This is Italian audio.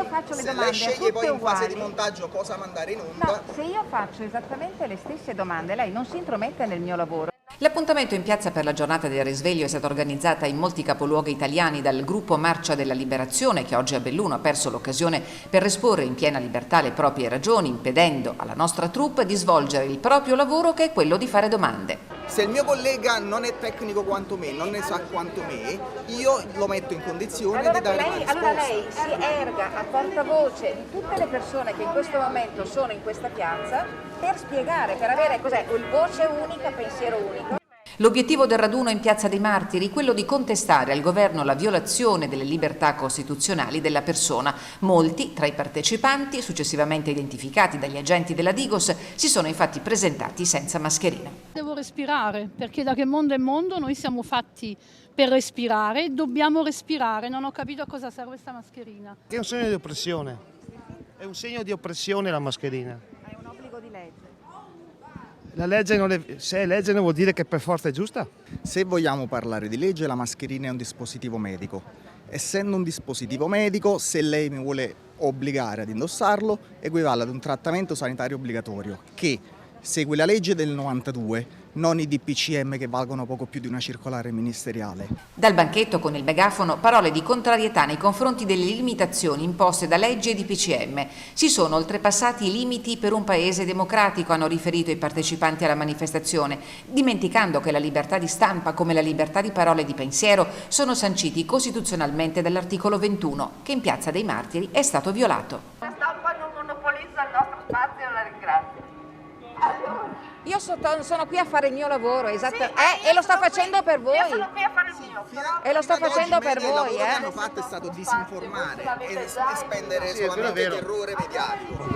faccio le Se domande lei sceglie tutte poi in fase uguali, di montaggio cosa mandare in no, onda, se io faccio esattamente le stesse domande, lei non si intromette nel mio lavoro. L'appuntamento in piazza per la giornata del risveglio è stata organizzata in molti capoluoghi italiani dal gruppo Marcia della Liberazione, che oggi a Belluno ha perso l'occasione per esporre in piena libertà le proprie ragioni, impedendo alla nostra troupe di svolgere il proprio lavoro, che è quello di fare domande. se il mio collega non è tecnico quanto me, non ne sa quanto me, io lo metto in condizione di dare una risposta. Allora lei si erga a portavoce di tutte le persone che in questo momento sono in questa piazza per spiegare, per avere voce unica, pensiero unico. L'obiettivo del raduno in Piazza dei Martiri è quello di contestare al governo la violazione delle libertà costituzionali della persona. Molti tra i partecipanti, successivamente identificati dagli agenti della Digos, si sono infatti presentati senza mascherina. Devo respirare, perché da che mondo è mondo noi siamo fatti per respirare, dobbiamo respirare. Non ho capito a cosa serve questa mascherina. È un segno di oppressione, è un segno di oppressione la mascherina. È un obbligo di legge. La legge se è legge non vuol dire che per forza è giusta. Se vogliamo parlare di legge, la mascherina è un dispositivo medico. Essendo un dispositivo medico, se lei mi vuole obbligare ad indossarlo, equivale ad un trattamento sanitario obbligatorio che segue la legge del 92, non i DPCM che valgono poco più di una circolare ministeriale. Dal banchetto con il megafono parole di contrarietà nei confronti delle limitazioni imposte da legge e DPCM. Si sono oltrepassati i limiti per un paese democratico, hanno riferito i partecipanti alla manifestazione, dimenticando che la libertà di stampa come la libertà di parola e di pensiero sono sanciti costituzionalmente dall'articolo 21, che in Piazza dei Martiri è stato violato. La stampa non monopolizza il nostro spazio, la ringrazio. Io sono qui a fare il mio lavoro, e lo sto facendo per voi. Io sono qui a fare il mio. E lo sto facendo per voi, Il lavoro che hanno fatto è stato disinformare e spendere solamente terrore mediatico.